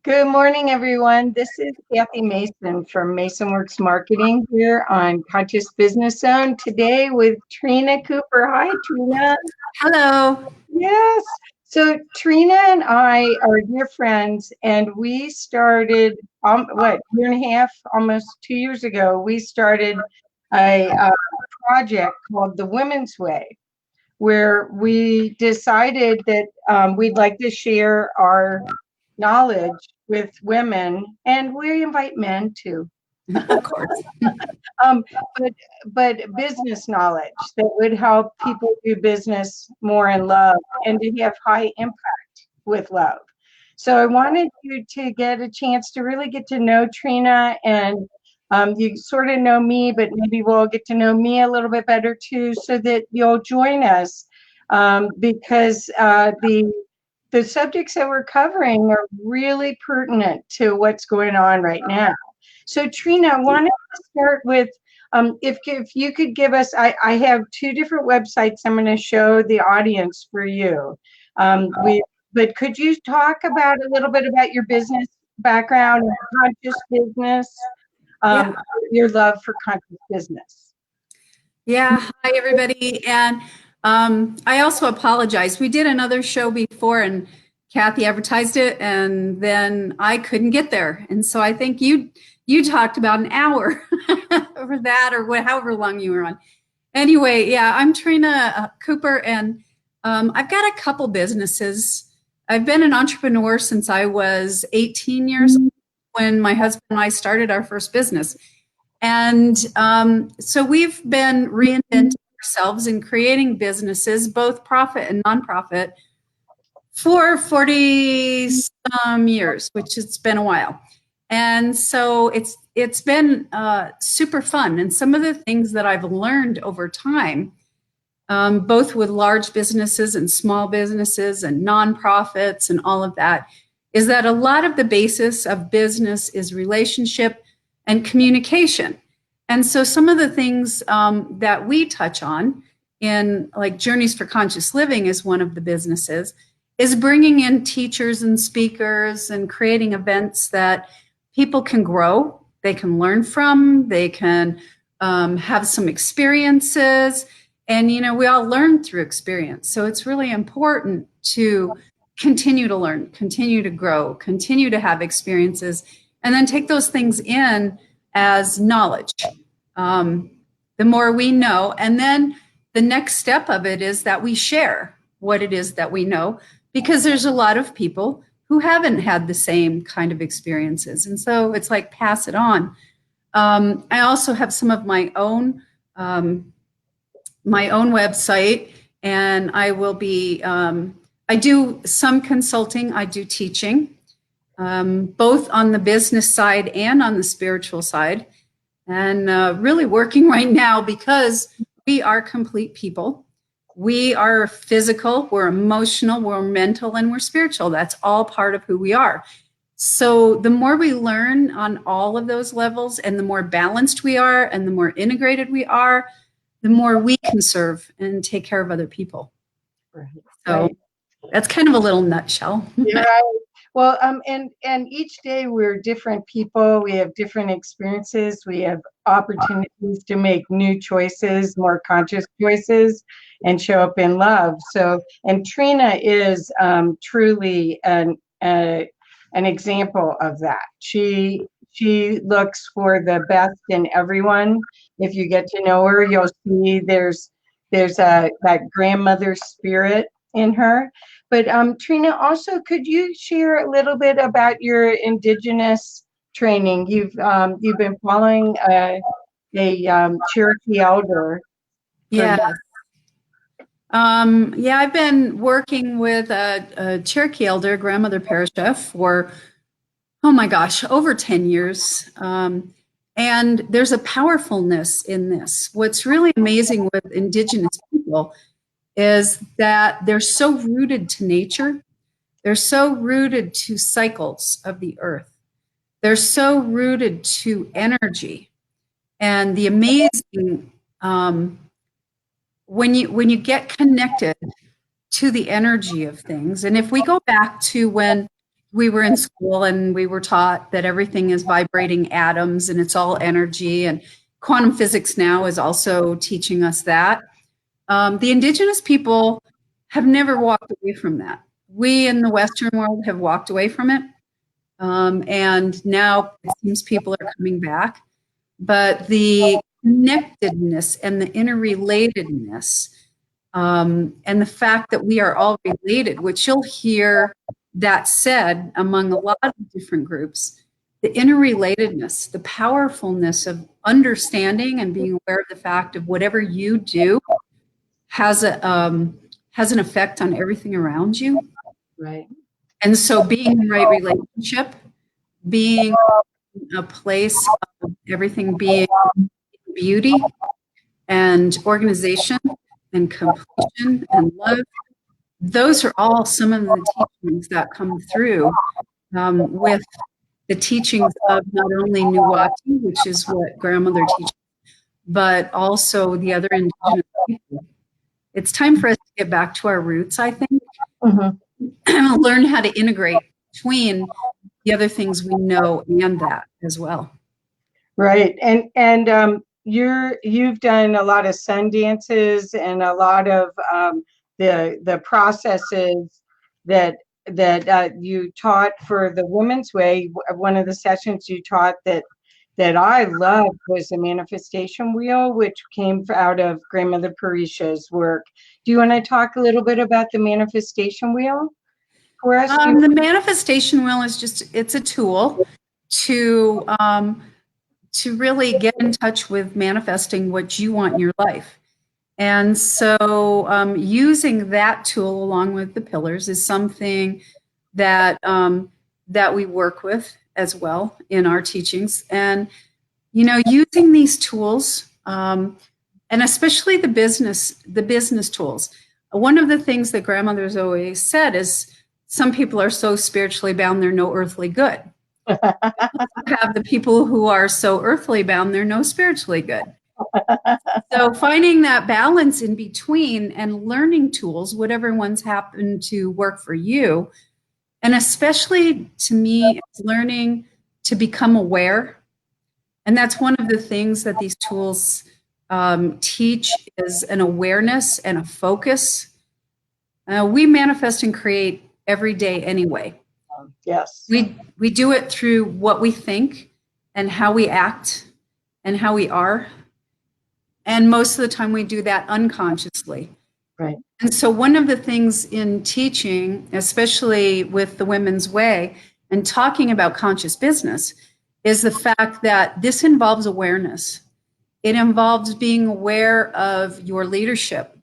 Good morning, everyone. This is Kathy Mason from MasonWorks Marketing here on Conscious Business Zone today with Trina Cooper. Hi, Trina. Hello. Yes. So Trina and I are dear friends, and we started, year and a half, almost 2 years ago, we started a project called The Women's Way, where we decided that we'd like to share our knowledge with women, and we invite men too. Of course. Um, but business knowledge that would help people do business more in love and to have high impact with love. So I wanted you to get a chance to really get to know Trina, and you sort of know me, but maybe we'll get to know me a little bit better too, so that you'll join us because the subjects that we're covering are really pertinent to what's going on right now. So Trina, I wanted to start with if you could give us, I have two different websites I'm going to show the audience for you. But could you talk about a little bit about your business background and conscious business, Yeah. your love for conscious business? Yeah. Hi, everybody. And I also apologize. We did another show before and Kathy advertised it and then I couldn't get there. And so I think you talked about an hour for that or however long you were on. Anyway, yeah, I'm Trina Cooper and I've got a couple businesses. I've been an entrepreneur since I was 18 years old when my husband and I started our first business. And so we've been reinventing ourselves and creating businesses, both profit and nonprofit, for 40 some years, which it's been a while. And so it's been super fun. And some of the things that I've learned over time, both with large businesses and small businesses and nonprofits and all of that, is that a lot of the basis of business is relationship and communication. And so some of the things that we touch on in like Journeys for Conscious Living is one of the businesses, is bringing in teachers and speakers and creating events that people can grow, they can learn from, they can have some experiences. And, you know, we all learn through experience. So it's really important to continue to learn, continue to grow, continue to have experiences, and then take those things in as knowledge. The more we know, and then the next step of it is that we share what it is that we know, because there's a lot of people who haven't had the same kind of experiences. And so it's like pass it on. I also have some of my own website, and I will be, I do some consulting, I do teaching, both on the business side and on the spiritual side, and really working right now because we are complete people. We are physical, we're emotional, we're mental, and we're spiritual. That's all part of who we are. So the more we learn on all of those levels and the more balanced we are and the more integrated we are, the more we can serve and take care of other people. Right. So that's kind of a little nutshell. You're right. Well, and each day we're different people. We have different experiences. We have opportunities to make new choices, more conscious choices, and show up in love. So, and Trina is truly an example of that. She looks for the best in everyone. If you get to know her, you'll see there's that grandmother spirit in her. But Trina, also, could you share a little bit about your Indigenous training? You've been following a Cherokee elder. Yeah. Yeah, I've been working with a Cherokee elder, grandmother Parisha, for, oh my gosh, over 10 years. And there's a powerfulness in this. What's really amazing with Indigenous people is that they're so rooted to nature. They're so rooted to cycles of the earth. They're so rooted to energy and the amazing, when you get connected to the energy of things. And if we go back to when we were in school and we were taught that everything is vibrating atoms and it's all energy. And quantum physics now is also teaching us that. The indigenous people have never walked away from that. We in the Western world have walked away from it. And now it seems people are coming back. But the connectedness and the interrelatedness, and the fact that we are all related, which you'll hear that said among a lot of different groups, the interrelatedness, the powerfulness of understanding and being aware of the fact of whatever you do has an effect on everything around you. Right. And so being in the right relationship, being a place of everything being beauty and organization and completion and love, those are all some of the teachings that come through with the teachings of not only Nuwati, which is what grandmother teaches, but also the other indigenous people. It's time for us to get back to our roots, I think, and learn how to integrate between the other things we know and that as well. Right. And you've done a lot of sun dances and a lot of the processes that you taught for the women's way. One of the sessions you taught that I loved was the manifestation wheel, which came out of Grandmother Parisha's work. Do you want to talk a little bit about the manifestation wheel for us? The manifestation wheel is it's a tool to really get in touch with manifesting what you want in your life. And so using that tool along with the pillars is something that that we work with as well in our teachings. And, using these tools, and especially the business tools. One of the things that grandmothers always said is some people are so spiritually bound, they're no earthly good. Have the people who are so earthly bound, they're no spiritually good. So finding that balance in between and learning tools, whatever ones happen to work for you. And especially to me, it's learning to become aware. And that's one of the things that these tools teach is an awareness and a focus. We manifest and create every day anyway. Yes. We do it through what we think and how we act and how we are. And most of the time we do that unconsciously. Right. And so one of the things in teaching, especially with the Women's Way and talking about conscious business, is the fact that this involves awareness. It involves being aware of your leadership.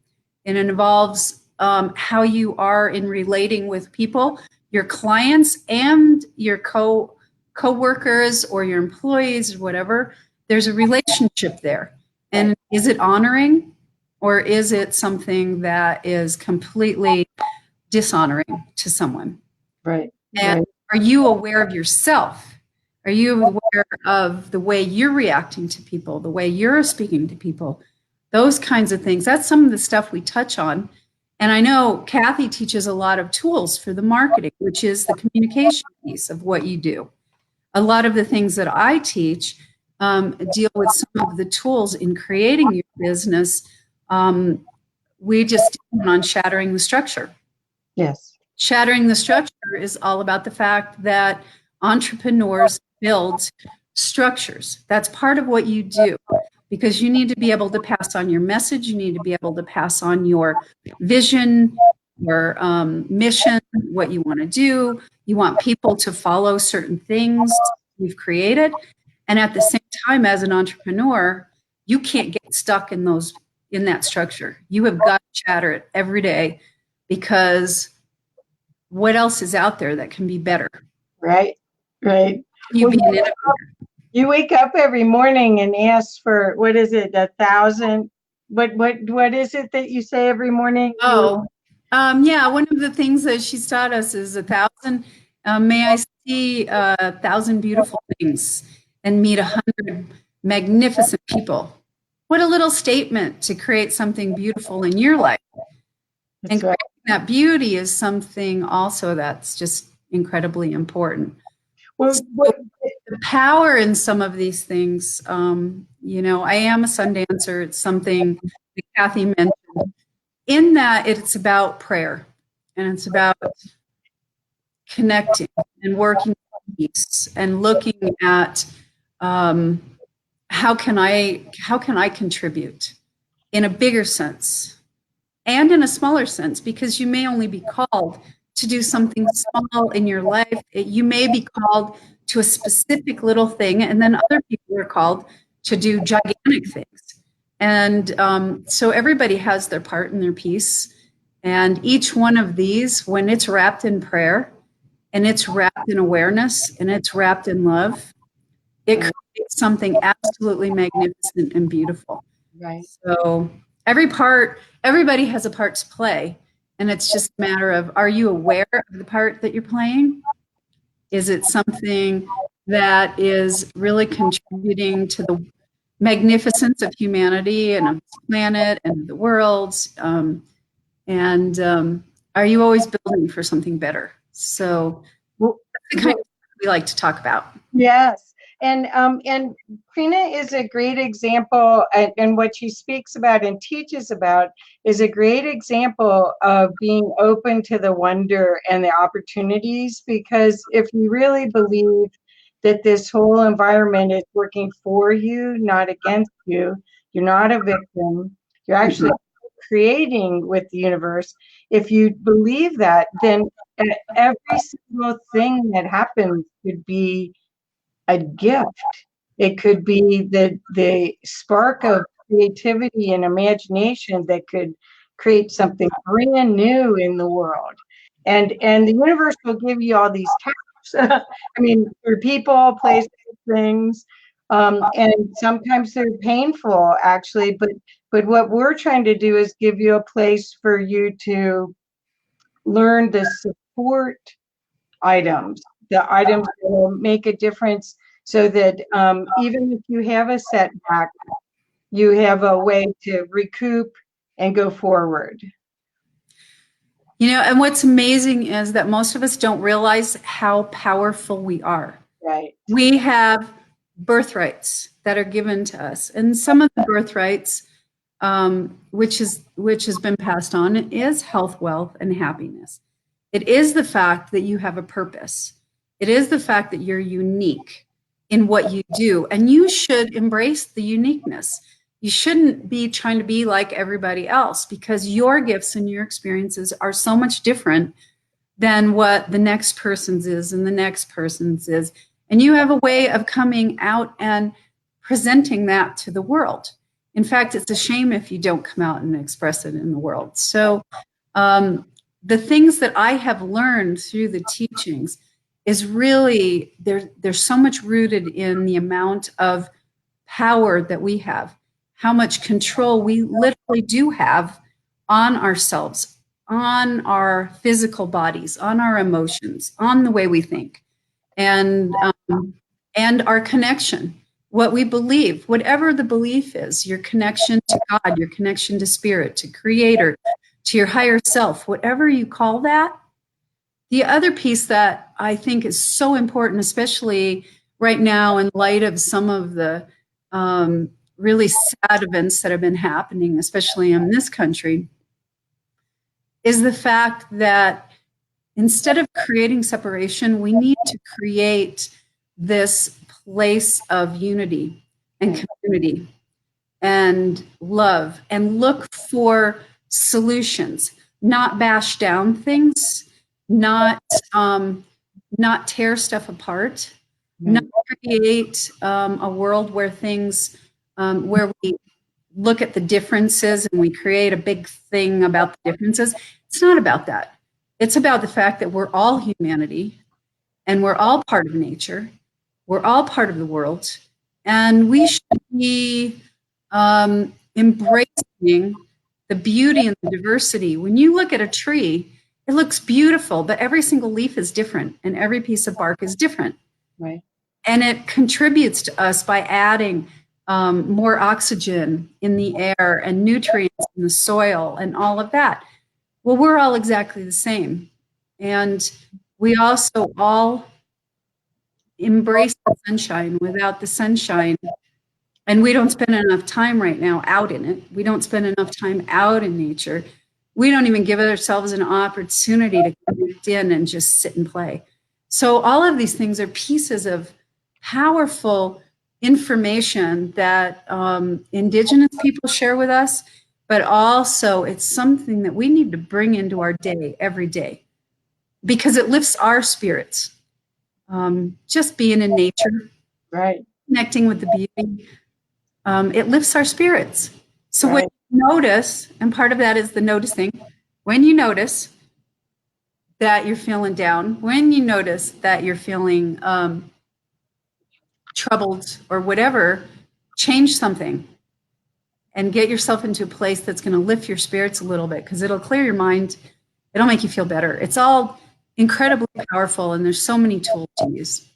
It involves how you are in relating with people, your clients and your co-workers or your employees or whatever. There's a relationship there. And is it honoring or is it something that is completely dishonoring to someone? Right. And are you aware of yourself? Are you aware of the way you're reacting to people, the way you're speaking to people? Those kinds of things. That's some of the stuff we touch on. And I know Kathy teaches a lot of tools for the marketing, which is the communication piece of what you do. A lot of the things that I teach deal with some of the tools in creating your business. We just did on shattering the structure. Yes. Shattering the structure is all about the fact that entrepreneurs build structures. That's part of what you do because you need to be able to pass on your message. You need to be able to pass on your vision, your mission, what you want to do. You want people to follow certain things you've created. And at the same time, as an entrepreneur, you can't get stuck in that structure. You have got to shatter it every day because what else is out there that can be better? Right. Right. You be an innovator. You wake up every morning and ask for, what is it, 1,000? What is it that you say every morning? Yeah. One of the things that she's taught us is 1,000. May I see 1,000 beautiful things and meet 100 magnificent people. What a little statement to create something beautiful in your life. That's And right. creating that beauty is something also that's just incredibly important. Well, So the power in some of these things, you know, I am a sun dancer. It's something that Kathy mentioned, in that it's about prayer and it's about connecting and working with peace and looking at um, how can I contribute in a bigger sense and in a smaller sense, because you may only be called to do something small in your life. You may be called to a specific little thing, and then other people are called to do gigantic things. And so everybody has their part and their piece. And each one of these, when it's wrapped in prayer and it's wrapped in awareness and it's wrapped in love, it creates something absolutely magnificent and beautiful. right. So everybody has a part to play. And it's just a matter of, are you aware of the part that you're playing? Is it something that is really contributing to the magnificence of humanity and of this planet and the world? And are you always building for something better? So Well, that's the kind of thing we like to talk about. yes. And Prina is a great example, and what she speaks about and teaches about is a great example of being open to the wonder and the opportunities, because if you really believe that this whole environment is working for you, not against you, you're not a victim, you're actually creating with the universe. If you believe that, then every single thing that happens could be a gift. It could be the spark of creativity and imagination that could create something brand new in the world. And the universe will give you all these tasks. I mean, for people, places, things, and sometimes they're painful, actually. But what we're trying to do is give you a place for you to learn the support items, the items that will make a difference, so that even if you have a setback, you have a way to recoup and go forward. You know, and what's amazing is that most of us don't realize how powerful we are. Right. We have birthrights that are given to us, and some of the birthrights, which has been passed on, is health, wealth, and happiness. It is the fact that you have a purpose. It is the fact that you're unique in what you do, and you should embrace the uniqueness. You shouldn't be trying to be like everybody else, because your gifts and your experiences are so much different than what the next person's is and the next person's is. And you have a way of coming out and presenting that to the world. In fact, it's a shame if you don't come out and express it in the world. So the things that I have learned through the teachings is really, there's so much rooted in the amount of power that we have, how much control we literally do have on ourselves, on our physical bodies, on our emotions, on the way we think, and our connection, what we believe, whatever the belief is, your connection to God, your connection to spirit, to creator, to your higher self, whatever you call that. The other piece that I think is so important, especially right now in light of some of the really sad events that have been happening, especially in this country, is the fact that instead of creating separation, we need to create this place of unity and community and love, and look for solutions, not bash down things, not tear stuff apart, not create a world where things where we look at the differences and we create a big thing about the differences. It's not about that. It's about the fact that we're all humanity and we're all part of nature. We're all part of the world, and we should be embracing the beauty and the diversity. When you look at a tree, it looks beautiful, but every single leaf is different and every piece of bark is different. Right. And it contributes to us by adding more oxygen in the air and nutrients in the soil and all of that. Well, we're all exactly the same. And we also all embrace the sunshine. Without the sunshine, and we don't spend enough time right now out in it. We don't spend enough time out in nature. We don't even give ourselves an opportunity to connect in and just sit and play. So all of these things are pieces of powerful information that Indigenous people share with us, but also it's something that we need to bring into our day every day because it lifts our spirits. Just being in nature, Right. connecting with the beauty, it lifts our spirits. So when Right. you notice, and part of that is the noticing, when you notice that you're feeling down, when you notice that you're feeling troubled or whatever, change something and get yourself into a place that's going to lift your spirits a little bit because it'll clear your mind. It'll make you feel better. It's all incredibly powerful, and there's so many tools to use.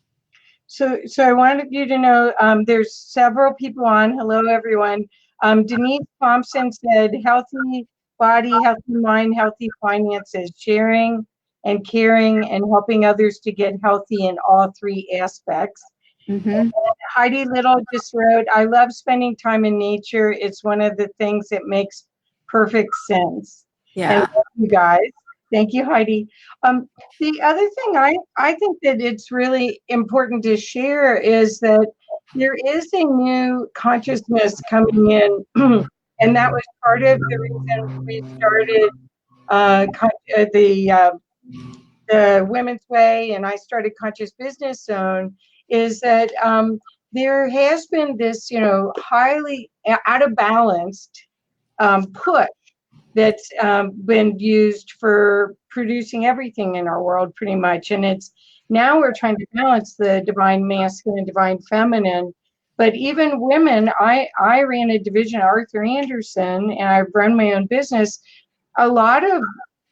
So I wanted you to know there's several people on. Hello, everyone. Denise Thompson said, healthy body, healthy mind, healthy finances, sharing and caring and helping others to get healthy in all three aspects. Mm-hmm. Heidi Little just wrote, I love spending time in nature. It's one of the things that makes perfect sense. And Yeah. love you guys. Thank you, Heidi. The other thing I think that it's really important to share is that there is a new consciousness coming in, and that was part of the reason we started the Women's Way, and I started Conscious Business Zone, is that there has been this, highly out of balanced push that's been used for producing everything in our world, pretty much. And it's now we're trying to balance the divine masculine, divine feminine. But even women, I ran a division, Arthur Anderson, and I've run my own business. A lot of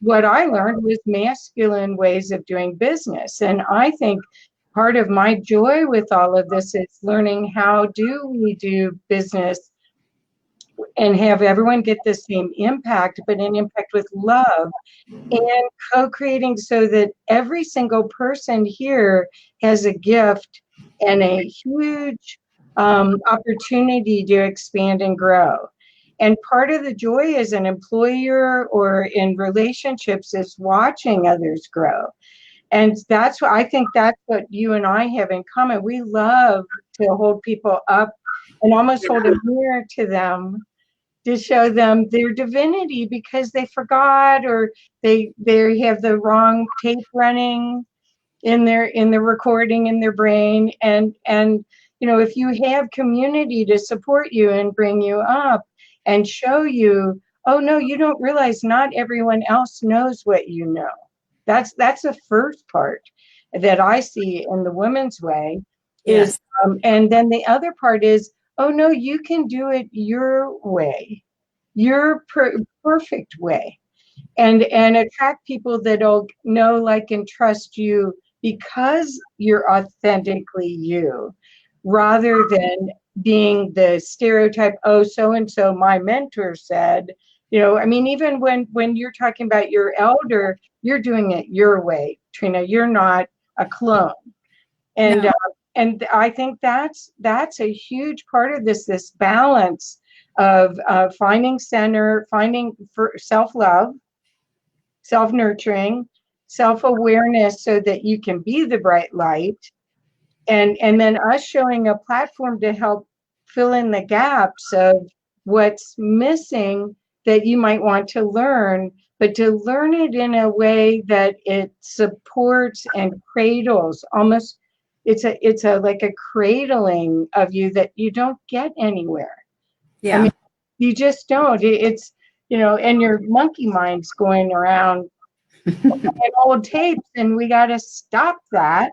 what I learned was masculine ways of doing business. And I think part of my joy with all of this is learning how do we do business and have everyone get the same impact, but an impact with love and co-creating so that every single person here has a gift and a huge opportunity to expand and grow. And part of the joy as an employer or in relationships is watching others grow. And that's what I think that's what you and I have in common. We love to hold people up and almost hold a mirror to them to show them their divinity because they forgot or they have the wrong tape running in the recording in their brain. And if you have community to support you and bring you up and show you, oh no, you don't realize not everyone else knows what you know. That's the first part that I see in the Women's Way is Yes. and then the other part is, oh no, you can do it your way, your perfect way, and attract people that'll know, like, and trust you because you're authentically you, rather than being the stereotype. Oh, so and so, my mentor said. I mean, even when you're talking about your elder, you're doing it your way, Trina. You're not a clone. And No. and I think that's a huge part of this balance of finding center, finding for self-love, self-nurturing, self-awareness, so that you can be the bright light, and then us showing a platform to help fill in the gaps of what's missing that you might want to learn, but to learn it in a way that it supports and cradles almost. It's a like a cradling of you that you don't get anywhere. I Yeah. mean, you just don't. It's and your monkey mind's going around in old tapes, and we got to stop that.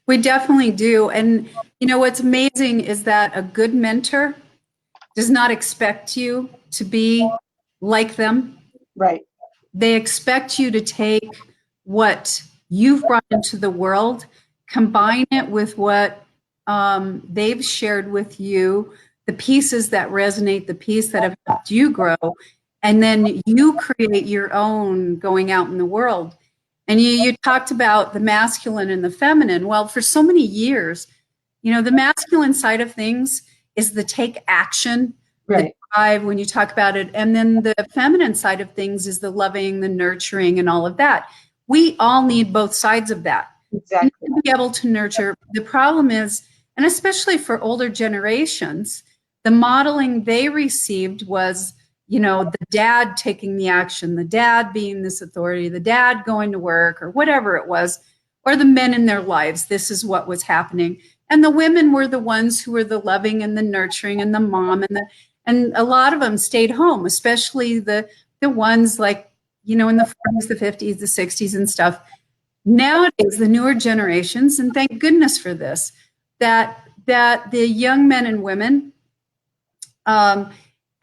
We definitely do. And what's amazing is that a good mentor does not expect you to be like them. Right. They expect you to take what you've brought into the world, combine it with what they've shared with you, the pieces that resonate, the piece that have helped you grow, and then you create your own going out in the world. And you talked about the masculine and the feminine. Well, for so many years, the masculine side of things is the take action, the Right. drive when you talk about it. And then the feminine side of things is the loving, the nurturing, and all of that. We all need both sides of that. Exactly. We need to be able to nurture. The problem is, and especially for older generations, the modeling they received was, the dad taking the action, the dad being this authority, the dad going to work or whatever it was, or the men in their lives. This is what was happening. And the women were the ones who were the loving and the nurturing and the mom and a lot of them stayed home, especially the ones like, in the 40s, the 50s, the 60s and stuff. Nowadays, the newer generations, and thank goodness for this, that the young men and women,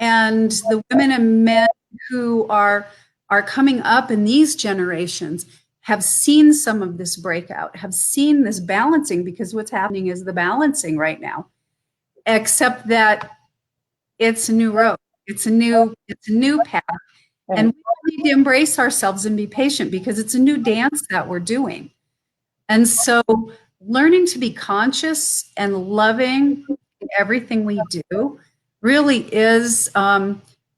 and the women and men who are coming up in these generations have seen some of this breakout, have seen this balancing, because what's happening is the balancing right now, except that it's a new road. It's a new path. And we need to embrace ourselves and be patient, because it's a new dance that we're doing. And so learning to be conscious and loving in everything we do really is,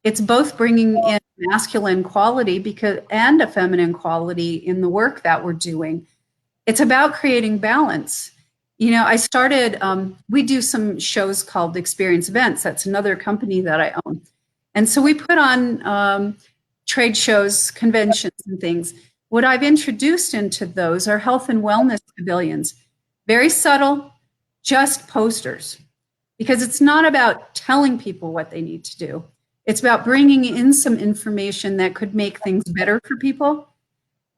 it's both bringing in masculine quality and a feminine quality in the work that we're doing. It's about creating balance. I started, we do some shows called Experience Events. That's another company that I own. And so we put on trade shows, conventions, and things. What I've introduced into those are health and wellness pavilions. Very subtle, just posters. Because it's not about telling people what they need to do. It's about bringing in some information that could make things better for people.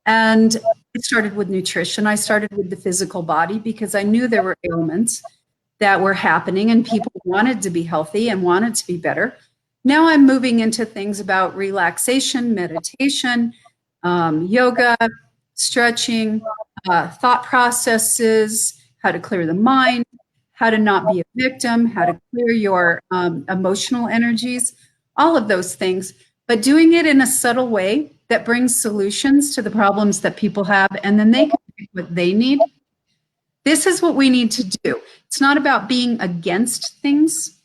And it started with nutrition. I started with the physical body because I knew there were ailments that were happening and people wanted to be healthy and wanted to be better. Now I'm moving into things about relaxation, meditation, yoga, stretching, thought processes, how to clear the mind, how to not be a victim, how to clear your emotional energies, all of those things, but doing it in a subtle way that brings solutions to the problems that people have, and then they can pick what they need. This is what we need to do. It's not about being against things.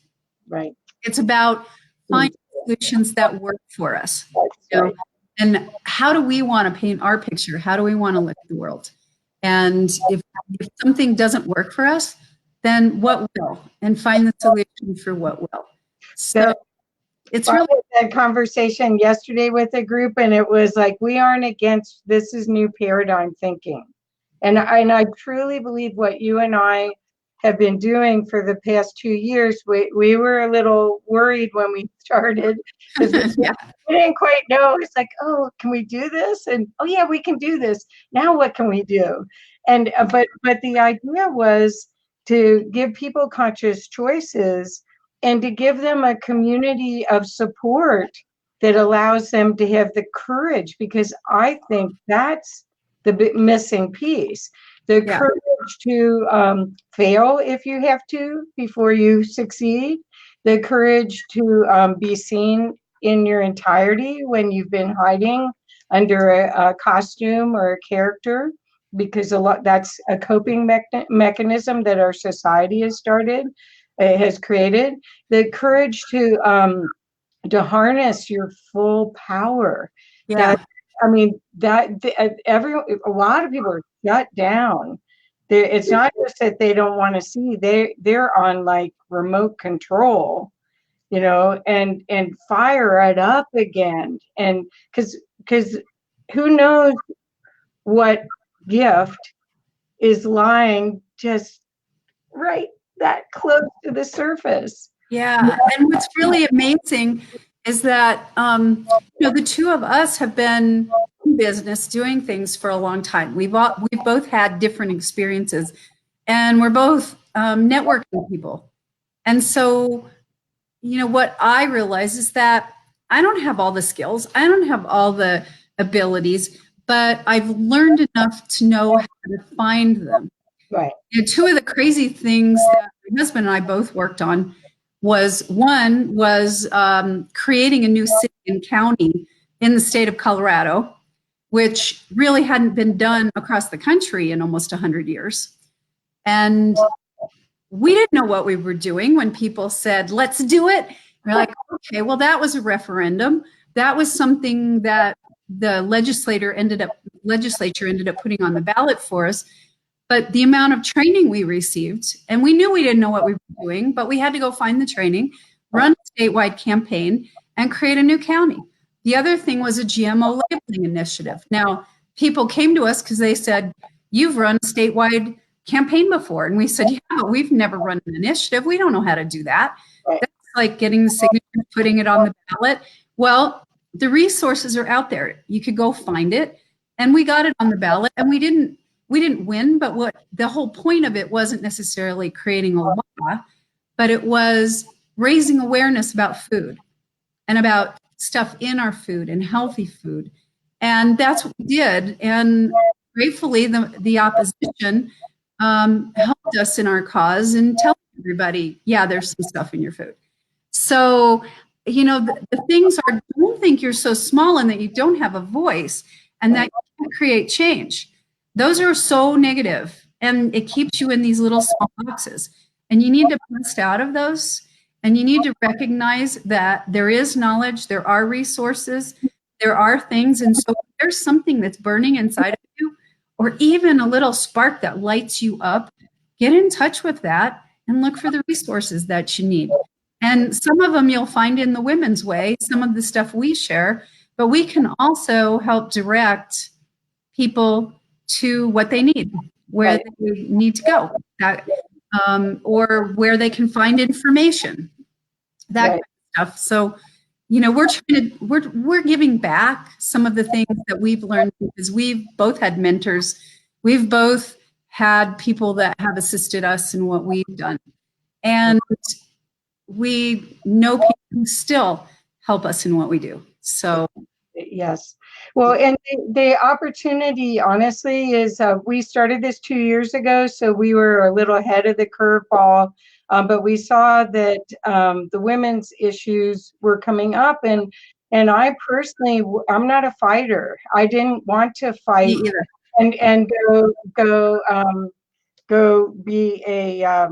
Right. It's about finding solutions that work for us. Right. And how do we want to paint our picture? How do we want to look at the world? And if something doesn't work for us, then what will? And find the solution for what will. So it's really a conversation yesterday with a group, and it was like, we aren't against, this is new paradigm thinking. And I truly believe what you and I have been doing for the past 2 years. We were a little worried when we started because we didn't quite know. It's like, oh, can we do this? And oh yeah, we can do this. Now what can we do? And but the idea was to give people conscious choices and to give them a community of support that allows them to have the courage, because I think that's the missing piece. The courage to fail if you have to before you succeed. The courage to be seen in your entirety when you've been hiding under a costume or a character, because that's a coping mechanism that our society has created. The courage to harness your full power. Yeah. A lot of people are shut down. It's not just that they don't want to see, they're on like remote control, and fire it up again. And because who knows what gift is lying just right that close to the surface. Yeah. And what's really amazing is that, the two of us have been in business doing things for a long time. We've both had different experiences, and we're both networking people. And so, what I realize is that I don't have all the skills. I don't have all the abilities, but I've learned enough to know how to find them. Right. And two of the crazy things that my husband and I both worked on was creating a new city and county in the state of Colorado. which really hadn't been done across the country in almost 100 years. And we didn't know what we were doing when people said, let's do it. We're like, okay, well, that was a referendum. That was something that the legislature ended up putting on the ballot for us. But the amount of training we received, and we knew we didn't know what we were doing, but we had to go find the training, run a statewide campaign, and create a new county. The other thing was a GMO labeling initiative. Now, people came to us because they said, you've run a statewide campaign before. And we said, yeah, but we've never run an initiative. We don't know how to do that. Right. That's like getting the signature, putting it on the ballot. Well, the resources are out there. You could go find it. And we got it on the ballot, and we didn't win, but what the whole point of it wasn't necessarily creating a law, but it was raising awareness about food and about stuff in our food and healthy food. And that's what we did. And gratefully, the opposition helped us in our cause and tell everybody, yeah, there's some stuff in your food. So, the things are, don't think you're so small and that you don't have a voice and that you can't create change. Those are so negative, and it keeps you in these little small boxes. And you need to bust out of those, and you need to recognize that there is knowledge, there are resources, there are things. And so if there's something that's burning inside of you, or even a little spark that lights you up, get in touch with that and look for the resources that you need. And some of them you'll find in the Women's Way, some of the stuff we share, but we can also help direct people to what they need, where they need to go, or where they can find information, that kind of stuff. So, we're giving back some of the things that we've learned, because we've both had mentors. We've both had people that have assisted us in what we've done. And we know people who still help us in what we do. So yes. Well, and the opportunity, honestly, is we started this 2 years ago, so we were a little ahead of the curveball, but we saw that the women's issues were coming up, and I personally, I'm not a fighter. I didn't want to fight and go be a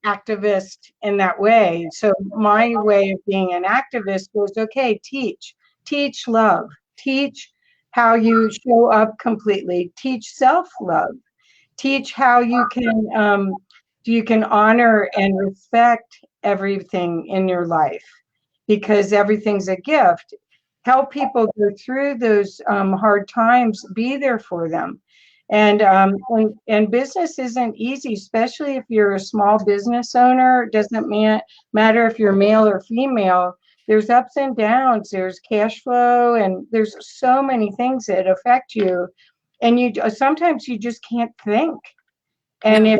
activist in that way. So my way of being an activist was, okay, teach love, teach how you show up completely, teach self-love, teach how you can honor and respect everything in your life, because everything's a gift. Help people go through those hard times, be there for them. And business isn't easy, especially if you're a small business owner. It doesn't matter if you're male or female. There's ups and downs, there's cash flow, and there's so many things that affect you. And sometimes you just can't think. And if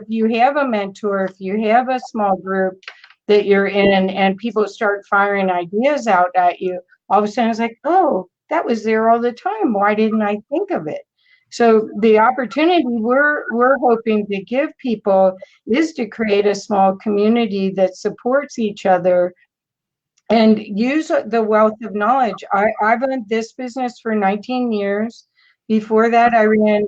you have a mentor, if you have a small group that you're in, and people start firing ideas out at you, all of a sudden it's like, oh, that was there all the time. Why didn't I think of it? So the opportunity we're hoping to give people is to create a small community that supports each other and use the wealth of knowledge. I've run this business for 19 years. Before that, I ran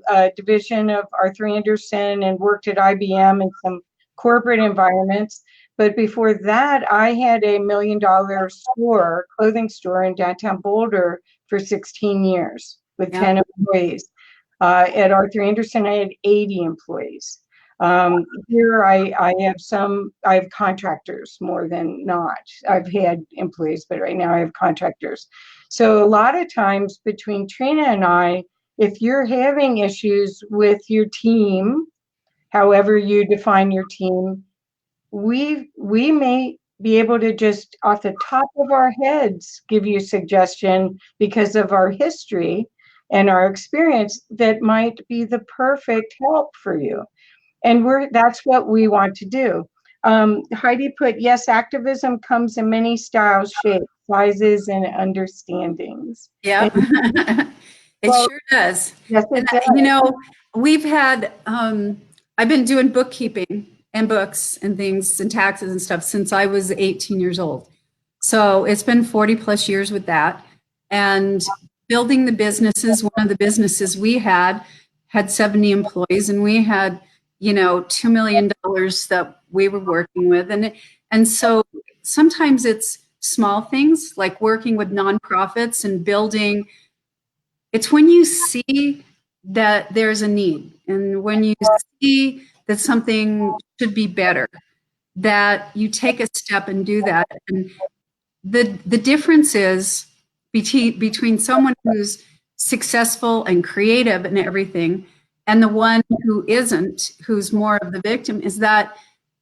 a division of Arthur Andersen and worked at IBM in some corporate environments. But before that, I had $1 million clothing store in downtown Boulder for 16 years with 10 employees. At Arthur Andersen, I had 80 employees. Here I have contractors more than not. I've had employees, but right now I have contractors. So a lot of times between Trina and I, if you're having issues with your team, however you define your team, we may be able to just off the top of our heads give you a suggestion because of our history and our experience that might be the perfect help for you. And that's what we want to do. Heidi put, yes, activism comes in many styles, shapes, sizes, and understandings. Yeah, it sure does. Yes, it does. We've had, I've been doing bookkeeping and books and things and taxes and stuff since I was 18 years old. So it's been 40 plus years with that. And building the businesses. One of the businesses we had 70 employees, and we had, $2 million that we were working with. And so sometimes it's small things like working with nonprofits and building. It's when you see that there's a need and when you see that something should be better, that you take a step and do that. And the difference is between someone who's successful and creative and everything and the one who isn't, who's more of the victim, is that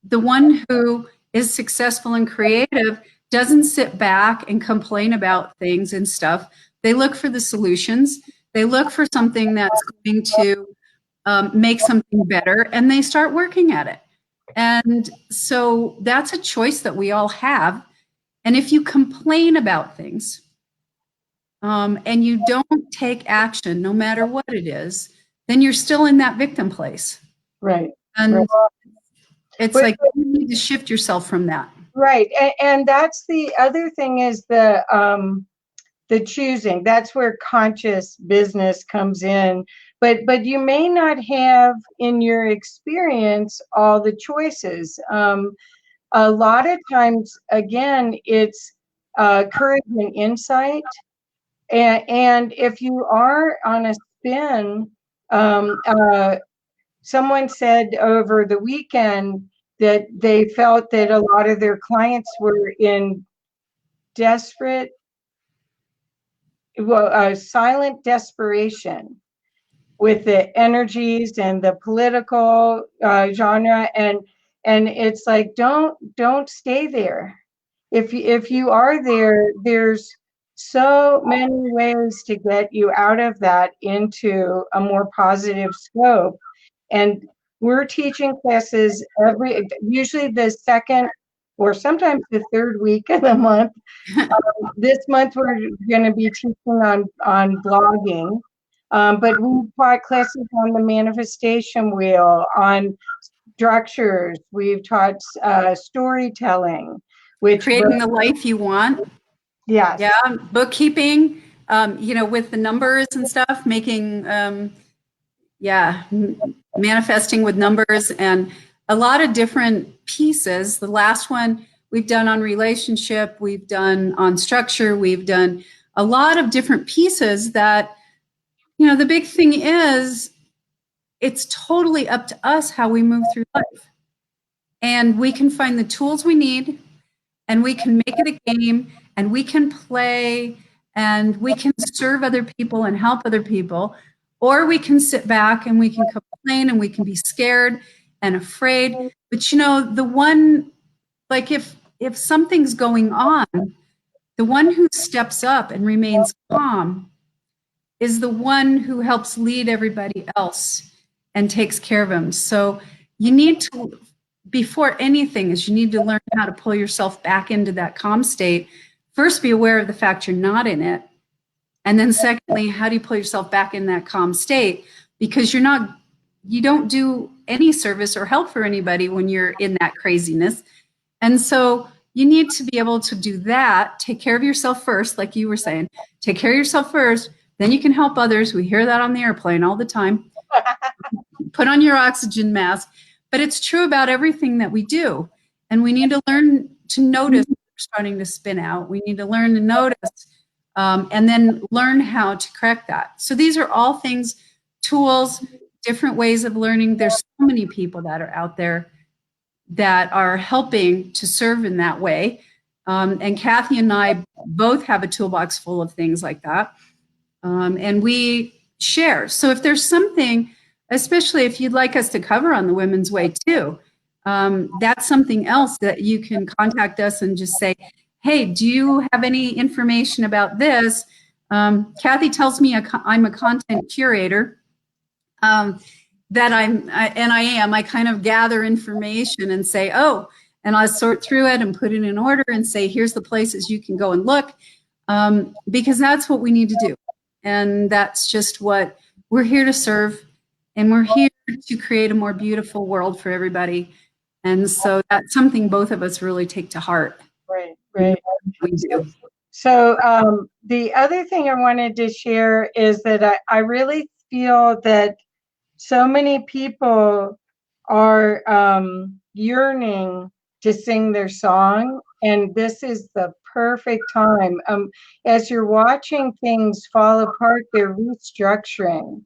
the one who is successful and creative doesn't sit back and complain about things and stuff. They look for the solutions. They look for something that's going to make something better, and they start working at it. And so that's a choice that we all have. And if you complain about things and you don't take action, no matter what it is, then you're still in that victim place. Right. And right. it's like you need to shift yourself from that. Right. And that's the other thing is the choosing. That's where conscious business comes in. But you may not have in your experience all the choices. A lot of times, again, it's courage and insight. And if you are on a spin, someone said over the weekend that they felt that a lot of their clients were in desperate, silent desperation with the energies and the political genre, and it's like don't stay there. If you are there, there's so many ways to get you out of that into a more positive scope. And we're teaching classes usually the second or sometimes the third week of the month. This month we're going to be teaching on blogging, but we've taught classes on the manifestation wheel, on structures. We've taught storytelling, which creating the life you want. Yes. Yeah, bookkeeping, with the numbers and stuff, making, manifesting with numbers and a lot of different pieces. The last one we've done on relationship, we've done on structure, we've done a lot of different pieces that, the big thing is it's totally up to us how we move through life. And we can find the tools we need, and we can make it a game, and we can play, and we can serve other people and help other people, or we can sit back and we can complain and we can be scared and afraid. But the one, like if something's going on, the one who steps up and remains calm is the one who helps lead everybody else and takes care of them. So you need to, before anything, is you need to learn how to pull yourself back into that calm state. First, be aware of the fact you're not in it. And then secondly, how do you pull yourself back in that calm state? Because you don't do any service or help for anybody when you're in that craziness. And so you need to be able to do that, take care of yourself first, like you were saying, take care of yourself first, then you can help others. We hear that on the airplane all the time. Put on your oxygen mask. But it's true about everything that we do. And we need to learn to notice when we're starting to spin out. We need to learn to notice and then learn how to correct that. So these are all things, tools, different ways of learning. There's so many people that are out there that are helping to serve in that way. And Kathy and I both have a toolbox full of things like that. And we share. So if there's something, especially if you'd like us to cover on the Women's Way too, that's something else that you can contact us and just say, hey, do you have any information about this? Kathy tells me I'm a content curator, that I kind of gather information and say, oh, and I sort through it and put it in order and say, here's the places you can go and look, because that's what we need to do. And that's just what we're here to serve. And we're here to create a more beautiful world for everybody. And so that's something both of us really take to heart. Right. We do. So the other thing I wanted to share is that I really feel that so many people are yearning to sing their song, and this is the perfect time. As you're watching things fall apart, they're restructuring.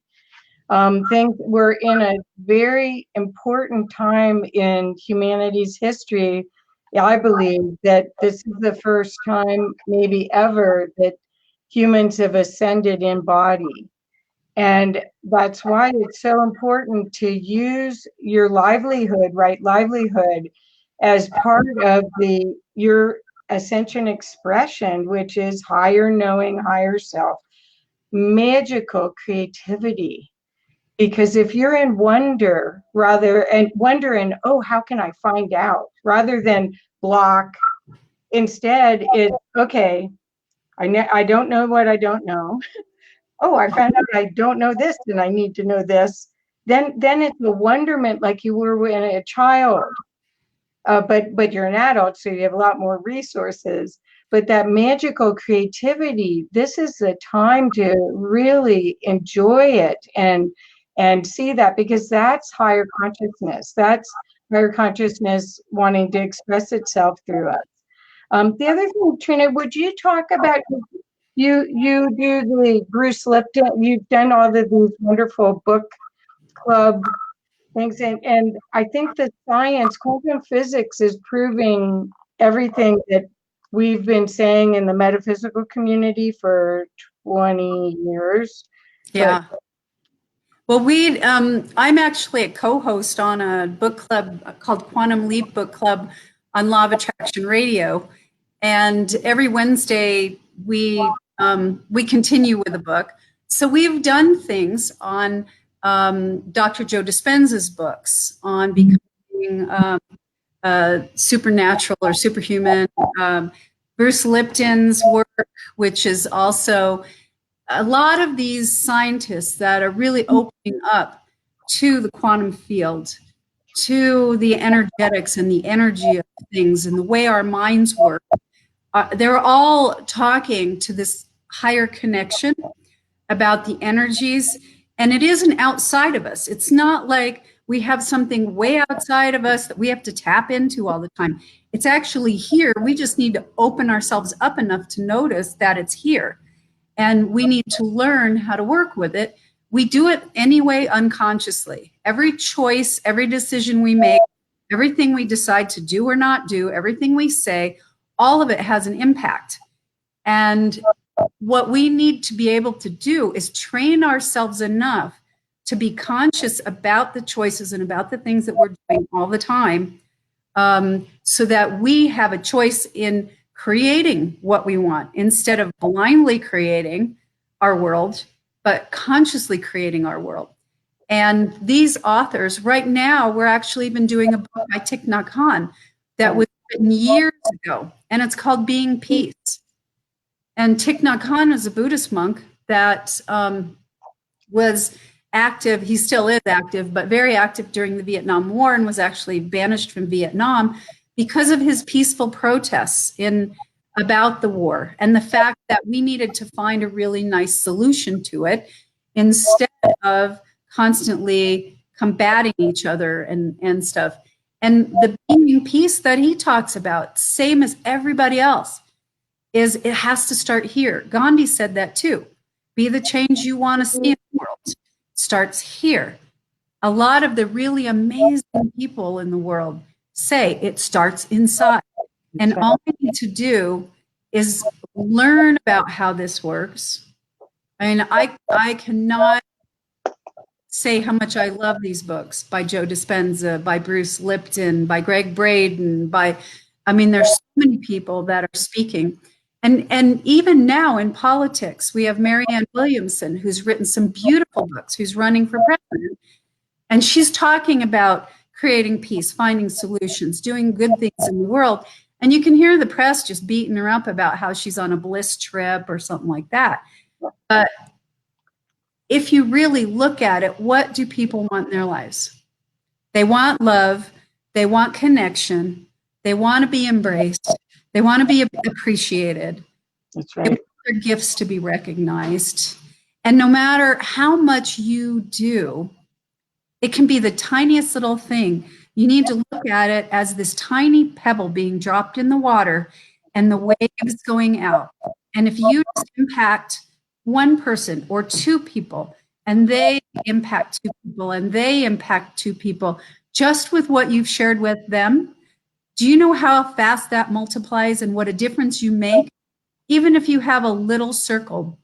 Think we're in a very important time in humanity's history. I believe that this is the first time, maybe ever, that humans have ascended in body. And that's why it's so important to use your livelihood, right? Livelihood as part of your ascension expression, which is higher knowing, higher self, magical creativity. Because if you're in wonder and oh, how can I find out, rather than block, instead is okay, I don't know what I don't know. Oh, I found out I don't know this and I need to know this. Then it's a wonderment, like you were when a child. But you're an adult, so you have a lot more resources. But that magical creativity, this is the time to really enjoy it and see that, because that's higher consciousness. That's higher consciousness wanting to express itself through us. The other thing, Trina, would you talk about, you do the Bruce Lipton, you've done all of these wonderful book club things, and I think that science, quantum physics, is proving everything that we've been saying in the metaphysical community for 20 years. But Yeah. Well, I'm actually a co-host on a book club called Quantum Leap Book Club on Law of Attraction Radio. And every Wednesday we continue with a book. So we've done things on Dr. Joe Dispenza's books on becoming supernatural or superhuman. Bruce Lipton's work, which is also a lot of these scientists that are really opening up to the quantum field, to the energetics and the energy of things and the way our minds work. They're all talking to this higher connection about the energies, and it isn't outside of us. It's not like we have something way outside of us that we have to tap into all the time. It's actually here. We just need to open ourselves up enough to notice that it's here. And we need to learn how to work with it. We do it anyway unconsciously. Every choice, every decision we make, everything we decide to do or not do, everything we say, all of it has an impact. And what we need to be able to do is train ourselves enough to be conscious about the choices and about the things that we're doing all the time, so that we have a choice in creating what we want instead of blindly creating our world, but consciously creating our world. And these authors, right now, we're actually been doing a book by Thich Nhat Hanh that was written years ago, and it's called Being Peace. And Thich Nhat Hanh is a Buddhist monk that was active, he still is active, but very active during the Vietnam War, and was actually banished from Vietnam because of his peaceful protests about the war and the fact that we needed to find a really nice solution to it instead of constantly combating each other and stuff. And the being peace that he talks about, same as everybody else, is it has to start here. Gandhi said that too. Be the change you want to see in the world. It starts here. A lot of the really amazing people in the world say it starts inside. And all we need to do is learn about how this works. I mean, I cannot say how much I love these books by Joe Dispenza, by Bruce Lipton, by Greg Braden, there's so many people that are speaking. And even now in politics, we have Marianne Williamson, who's written some beautiful books, who's running for president. And she's talking about creating peace, finding solutions, doing good things in the world. And you can hear the press just beating her up about how she's on a bliss trip or something like that. But if you really look at it, what do people want in their lives? They want love. They want connection. They want to be embraced. They want to be appreciated. That's They right. want their gifts to be recognized. And no matter how much you do, it can be the tiniest little thing. You need to look at it as this tiny pebble being dropped in the water and the waves going out. And if you just impact one person or two people, and they impact two people, and they impact two people, just with what you've shared with them, do you know how fast that multiplies and what a difference you make? Even if you have a little circle.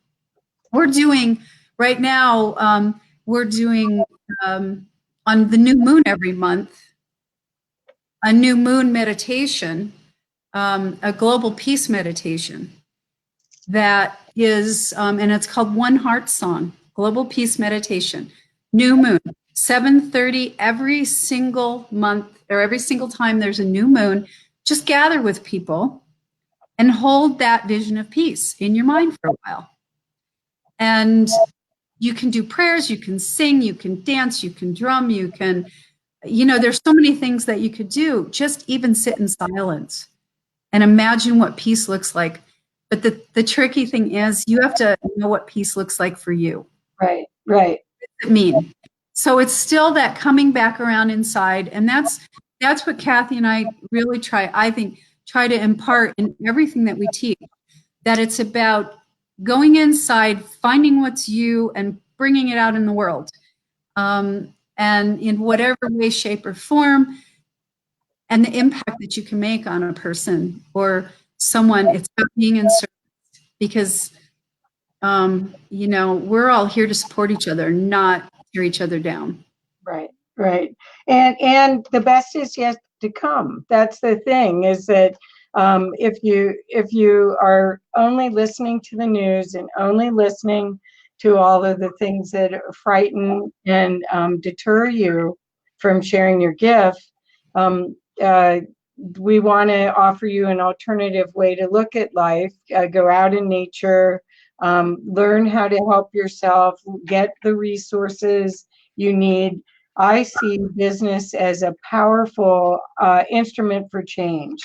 We're doing right now, we're doing on the new moon every month, a new moon meditation, a global peace meditation that is, and it's called One Heart Song, Global Peace Meditation, new moon, 7:30 every single month or every single time there's a new moon. Just gather with people and hold that vision of peace in your mind for a while. And you can do prayers, you can sing, you can dance, you can drum, you can, there's so many things that you could do. Just even sit in silence and imagine what peace looks like. But the tricky thing is you have to know what peace looks like for you. Right. What does it mean? So it's still that coming back around inside. And that's what Kathy and I really try to impart in everything that we teach, that it's about going inside, finding what's you and bringing it out in the world. And in whatever way, shape, or form, and the impact that you can make on a person or someone, it's about being in service because, we're all here to support each other, not tear each other down. Right. And the best is yet to come. That's the thing, is that if you are only listening to the news and only listening to all of the things that frighten and deter you from sharing your gift, we want to offer you an alternative way to look at life. Go out in nature, learn how to help yourself, get the resources you need. I see business as a powerful instrument for change.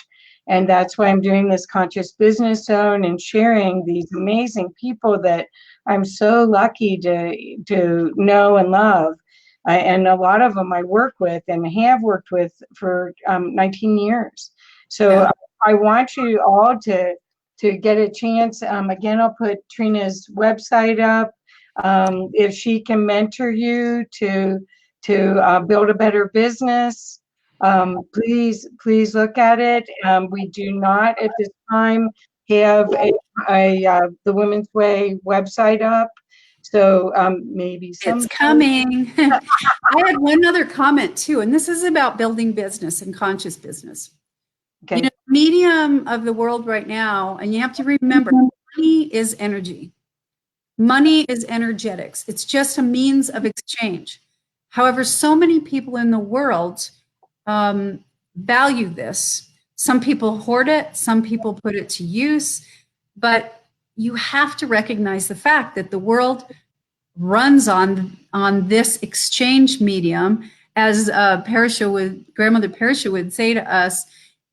And that's why I'm doing this conscious business zone and sharing these amazing people that I'm so lucky to know and love. And a lot of them I work with and have worked with for 19 years. So Yeah. I want you all to get a chance. Again, I'll put Trina's website up. If she can mentor you to build a better business, please look at it. We do not at this time have the Women's Way website up, so maybe It's some. coming. I had one other comment too, and this is about building business and conscious business. Okay. Medium of the world right now, and you have to remember, money is energy. Money is energetics. It's just a means of exchange. However, so many people in the world value this. Some people hoard it, some people put it to use, but you have to recognize the fact that the world runs on this exchange medium. As grandmother Parisha would say to us,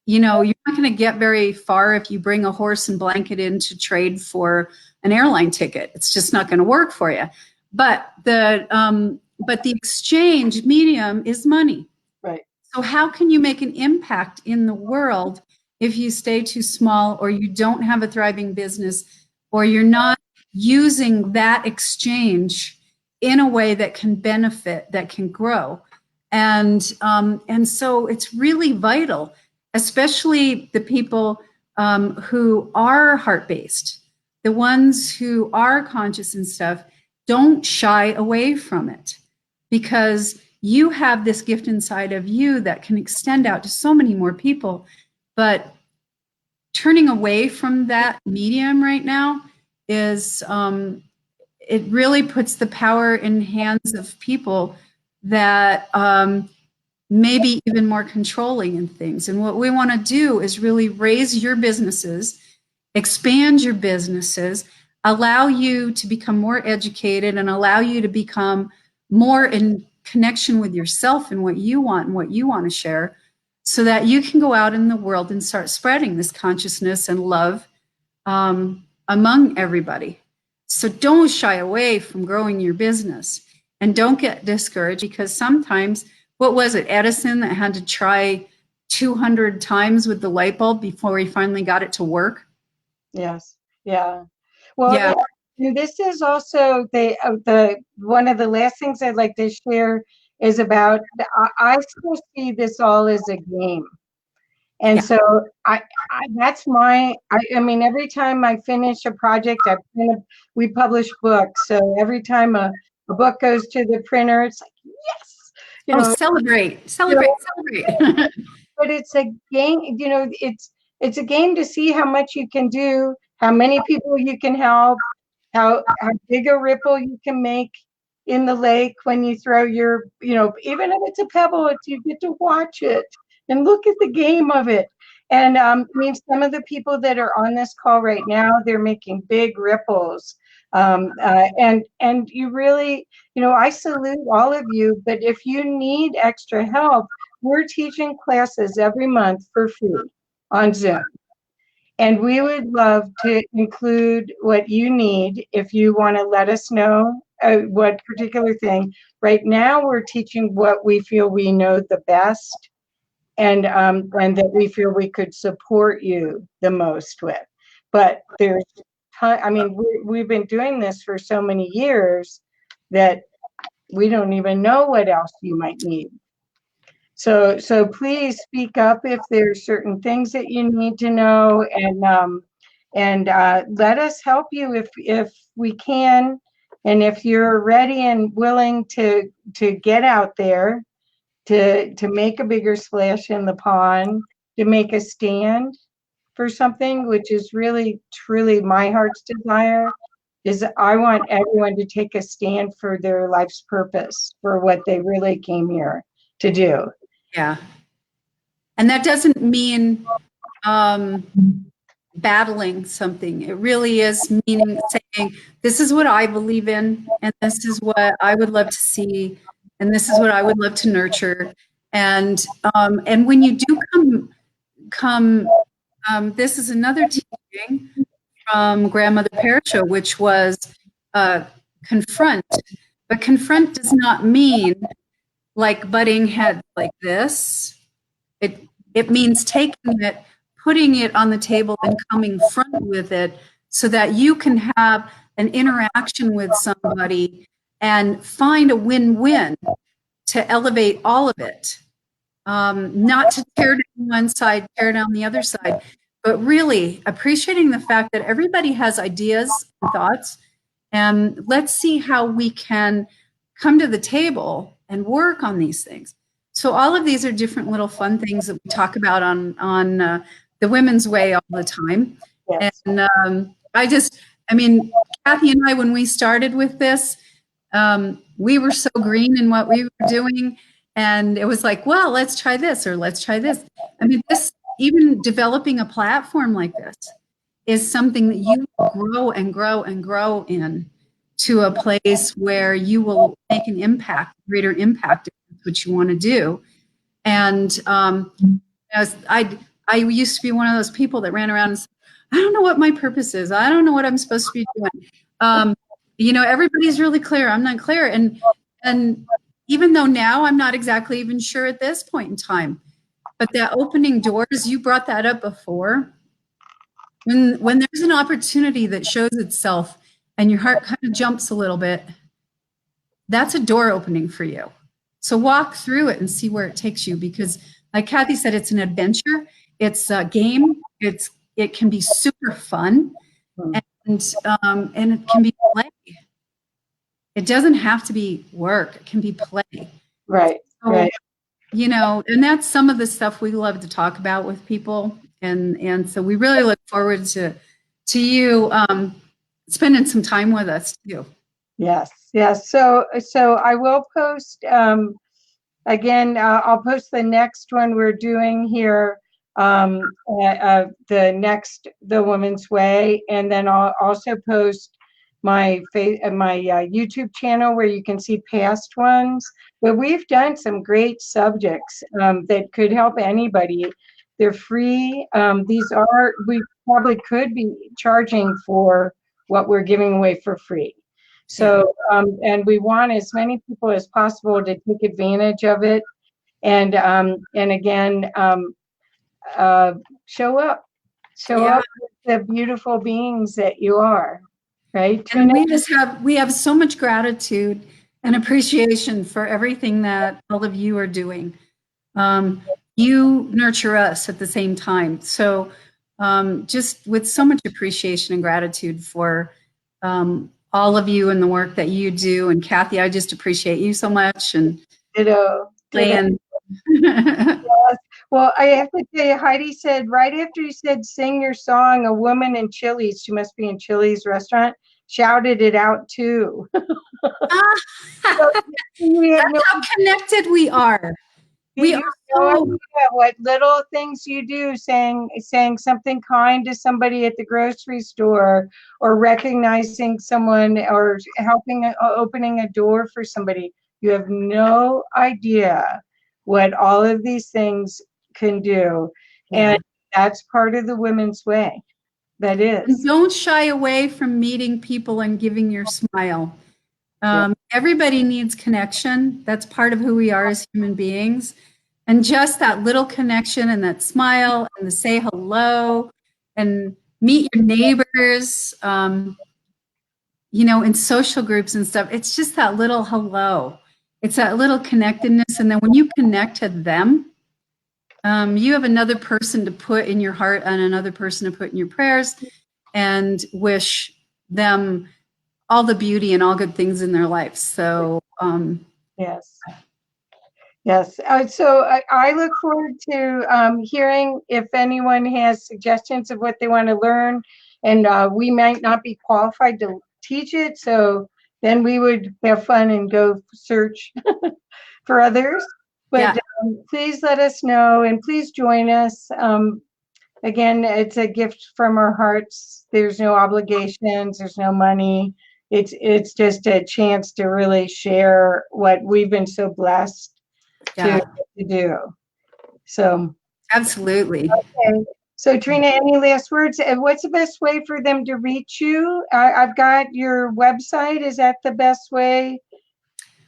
you're not going to get very far if you bring a horse and blanket in to trade for an airline ticket. It's just not going to work for you. But the exchange medium is money. Right. So how can you make an impact in the world if you stay too small, or you don't have a thriving business, or you're not using that exchange in a way that can benefit, that can grow? And so it's really vital, especially the people who are heart-based, the ones who are conscious and stuff, don't shy away from it, because you have this gift inside of you that can extend out to so many more people. But turning away from that medium right now is, it really puts the power in hands of people that maybe even more controlling in things. And what we want to do is really raise your businesses, expand your businesses, allow you to become more educated, and allow you to become more in connection with yourself and what you want and what you want to share, so that you can go out in the world and start spreading this consciousness and love among everybody. So don't shy away from growing your business, and don't get discouraged, because sometimes, what was it, Edison, that had to try 200 times with the light bulb before he finally got it to work? Yes. Yeah. Well, Yeah. and this is also the one of the last things I'd like to share is about I still see this all as a game. And Yeah. so that's I mean, every time I finish a project, we publish books. So every time a book goes to the printer, it's like, yes, you Oh, know, celebrate, you celebrate, know, celebrate. but it's a game, it's a game to see how much you can do, how many people you can help, how big a ripple you can make in the lake when you throw your, even if it's a pebble, you get to watch it and look at the game of it. And I mean, some of the people that are on this call right now, they're making big ripples. And you really, I salute all of you, but if you need extra help, we're teaching classes every month for free on Zoom. And we would love to include what you need if you want to let us know what particular thing. Right now, we're teaching what we feel we know the best, and that we feel we could support you the most with. But I mean, we've been doing this for so many years that we don't even know what else you might need. So please speak up if there's certain things that you need to know, and let us help you if we can, and if you're ready and willing to get out there to make a bigger splash in the pond, to make a stand for something, which is really truly my heart's desire. Is I want everyone to take a stand for their life's purpose, for what they really came here to do. Yeah. And that doesn't mean battling something. It really is meaning saying, this is what I believe in, and this is what I would love to see, and this is what I would love to nurture. And when you do come, this is another teaching from Grandmother Perishow, which was confront. But confront does not mean like butting heads like this. It means taking it, putting it on the table, and coming front with it, so that you can have an interaction with somebody and find a win-win to elevate all of it. Not to tear down one side, tear down the other side, but really appreciating the fact that everybody has ideas and thoughts, and let's see how we can come to the table and work on these things. So all of these are different little fun things that we talk about on the Women's Way all the time. Yes. And I mean, Kathy and I, when we started with this, we were so green in what we were doing. And it was like, well, let's try this, or let's try this. I mean, even developing a platform like this is something that you grow and grow and grow in, to a place where you will make an impact, greater impact, if that's what you want to do. And as I used to be one of those people that ran around and said, I don't know what my purpose is. I don't know what I'm supposed to be doing. Everybody's really clear. I'm not clear. And even though now I'm not exactly even sure at this point in time, but that opening doors, you brought that up before. When there's an opportunity that shows itself and your heart kind of jumps a little bit, that's a door opening for you. So walk through it and see where it takes you, because like Kathy said, it's an adventure. It's a game. It can be super fun, and it can be play. It doesn't have to be work. It can be play. Right. So, right. And that's some of the stuff we love to talk about with people. And so we really look forward to you spending some time with us too. Yes. Yes. So I will post again. I'll post the next one we're doing here. The Woman's Way, and then I'll also post my YouTube channel where you can see past ones. But we've done some great subjects that could help anybody. They're free. We probably could be charging for what we're giving away for free. So, and we want as many people as possible to take advantage of it. And again, show up with the beautiful beings that you are, right? And we have so much gratitude and appreciation for everything that all of you are doing. You nurture us at the same time. So just with so much appreciation and gratitude for all of you and the work that you do. And Kathy, I just appreciate you so much. And Ditto. Diane. Well, I have to tell you, Heidi said right after you said sing your song, a woman in Chili's, she must be in Chili's restaurant, shouted it out too. So That's how connected we are. We are so what little things you do, saying something kind to somebody at the grocery store, or recognizing someone, or helping opening a door for somebody. You have no idea what all of these things can do. And that's part of the women's way. That is. And don't shy away from meeting people and giving your smile. Everybody needs connection. That's part of who we are as human beings. And just that little connection and that smile and the say hello and meet your neighbors, in social groups and stuff. It's just that little hello. It's that little connectedness. And then when you connect to them, you have another person to put in your heart and another person to put in your prayers, and wish them all the beauty and all good things in their life. So, yes. So I look forward to hearing if anyone has suggestions of what they want to learn, and we might not be qualified to teach it. So then we would have fun and go search for others. But please let us know, and please join us. Again, it's a gift from our hearts. There's no obligations. There's no money. It's just a chance to really share what we've been so blessed to do. So absolutely. Okay. So Trina, any last words? What's the best way for them to reach you? I've got your website. Is that the best way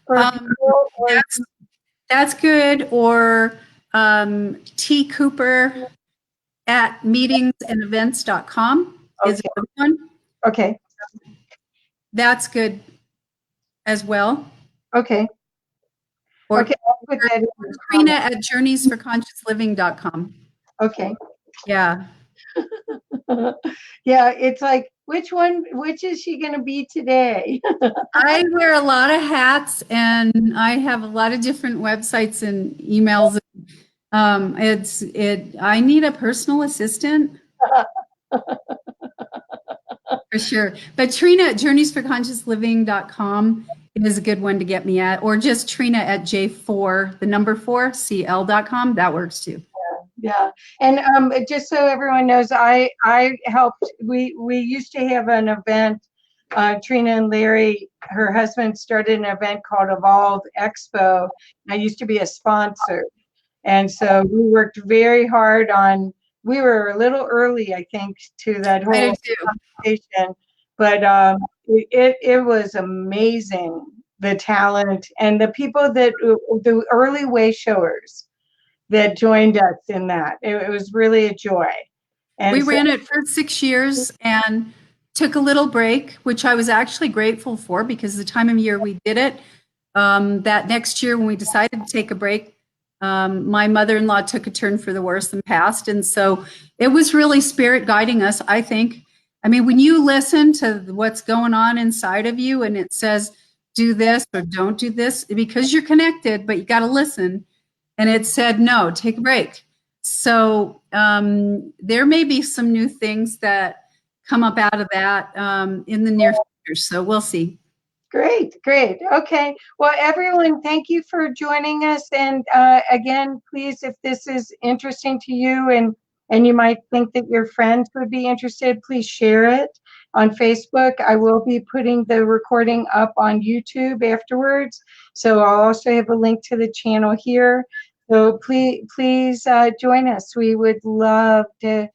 for people? Or that's good. Or T. Cooper at meetingsandevents.com is a good one. Okay. That's good as well. Okay. Or I'll put that in. Trina at journeysforconsciousliving.com. Okay. Yeah. Yeah, it's like, which is she going to be today? I wear a lot of hats, and I have a lot of different websites and emails. I need a personal assistant. For sure. But Trina at journeysforconsciousliving.com is a good one to get me at, or just Trina at J4, the number 4, CL.com. That works too. Yeah. And just so everyone knows, I helped, we used to have an event, Trina and Larry, her husband, started an event called Evolve Expo. I used to be a sponsor. And so we worked very hard on, we were a little early, I think, to that whole conversation, but it was amazing, the talent and the people the early way showers that joined us in that. It was really a joy. And we ran it for 6 years and took a little break, which I was actually grateful for, because the time of year we did it, that next year when we decided to take a break, my mother-in-law took a turn for the worse and passed. And so it was really spirit guiding us, I think. I mean, when you listen to what's going on inside of you and it says, do this or don't do this, because you're connected, but you got to listen. And it said, no, take a break. So there may be some new things that come up out of that in the near future. So we'll see. Great. Okay. Well, everyone, thank you for joining us. And again, please, if this is interesting to you and you might think that your friends would be interested, please share it on Facebook. I will be putting the recording up on YouTube afterwards. So I'll also have a link to the channel here. So please join us. We would love to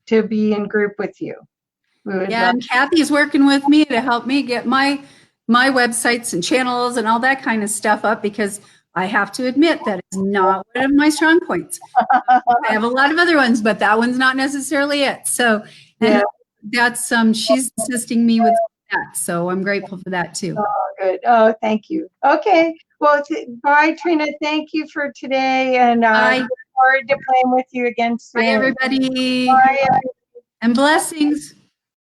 be in group with you. We would Yeah, love. and Kathy's working with me to help me get my websites and channels and all that kind of stuff up, because I have to admit that is not one of my strong points. I have a lot of other ones, but that one's not necessarily it. So, and Yeah. that's she's assisting me with that. So I'm grateful for that too. Oh, good. Oh, thank you. Okay. Well, bye, Trina. Thank you for today, and Bye. look forward to playing with you again soon. Bye, everybody. Bye. And blessings.